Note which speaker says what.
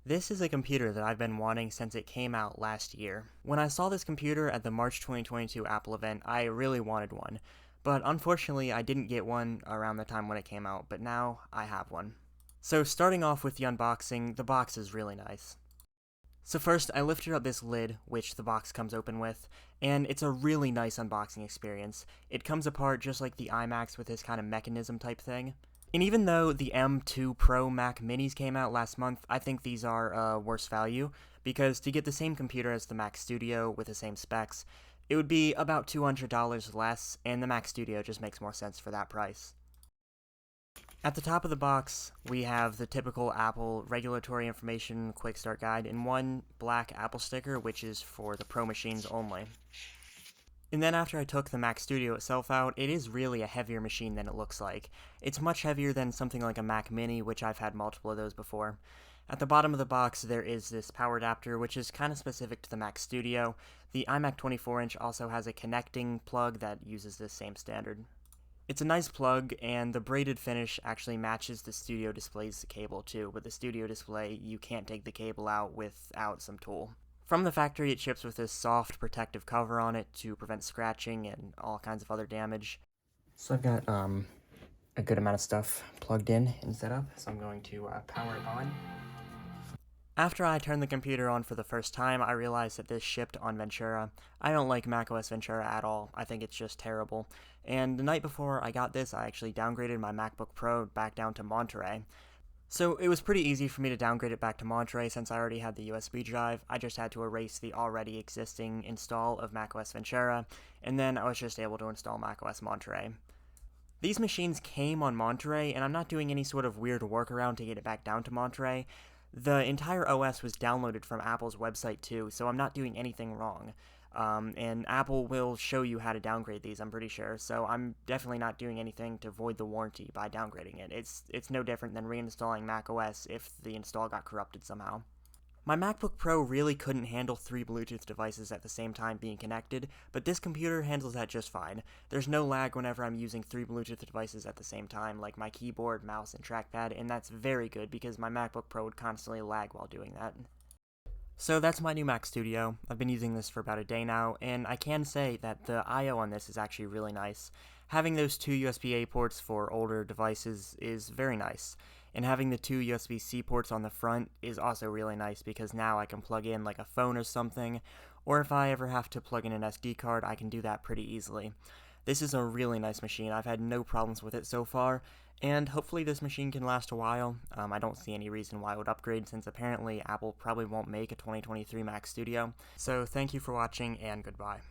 Speaker 1: This is a computer that I've been wanting since it came out last year. When I saw this computer at the March 2022 Apple event, I really wanted one. But unfortunately, I didn't get one around the time when it came out, but now I have one. So starting off with the unboxing, the box is really nice. So first, I lifted up this lid, which the box comes open with, and it's a really nice unboxing experience. It comes apart just like the iMacs with this kind of mechanism type thing. And even though the M2 Pro Mac Minis came out last month, I think these are worse value, because to get the same computer as the Mac Studio with the same specs, it would be about $200 less, and the Mac Studio just makes more sense for that price. At the top of the box, we have the typical Apple regulatory information quick start guide and one black Apple sticker, which is for the Pro machines only. And then after I took the Mac Studio itself out, it is really a heavier machine than it looks like. It's much heavier than something like a Mac Mini, which I've had multiple of those before. At the bottom of the box, there is this power adapter, which is kind of specific to the Mac Studio. The iMac 24-inch also has a connecting plug that uses this same standard. It's a nice plug, and the braided finish actually matches the Studio Display's cable too, but the Studio Display, you can't take the cable out without some tool. From the factory, it ships with this soft protective cover on it to prevent scratching and all kinds of other damage. So I've got a good amount of stuff plugged in and set up, so I'm going to power it on. After I turned the computer on for the first time, I realized that this shipped on Ventura. I don't like macOS Ventura at all. I think it's just terrible. And the night before I got this, I actually downgraded my MacBook Pro back down to Monterey. So it was pretty easy for me to downgrade it back to Monterey since I already had the USB drive. I just had to erase the already existing install of macOS Ventura, and then I was just able to install macOS Monterey. These machines came on Monterey, and I'm not doing any sort of weird workaround to get it back down to Monterey. The entire OS was downloaded from Apple's website too, so I'm not doing anything wrong. And Apple will show you how to downgrade these, I'm pretty sure, so I'm definitely not doing anything to void the warranty by downgrading it. It's no different than reinstalling macOS if the install got corrupted somehow. My MacBook Pro really couldn't handle 3 Bluetooth devices at the same time being connected, but this computer handles that just fine. There's no lag whenever I'm using 3 Bluetooth devices at the same time, like my keyboard, mouse, and trackpad, and that's very good because my MacBook Pro would constantly lag while doing that. So that's my new Mac Studio. I've been using this for about a day now, and I can say that the I/O on this is actually really nice. Having those 2 USB-A ports for older devices is very nice. And having the 2 USB-C ports on the front is also really nice because now I can plug in like a phone or something, or if I ever have to plug in an SD card, I can do that pretty easily. This is a really nice machine. I've had no problems with it so far, and hopefully this machine can last a while. I don't see any reason why I would upgrade since apparently Apple probably won't make a 2023 Mac Studio. So thank you for watching, and goodbye.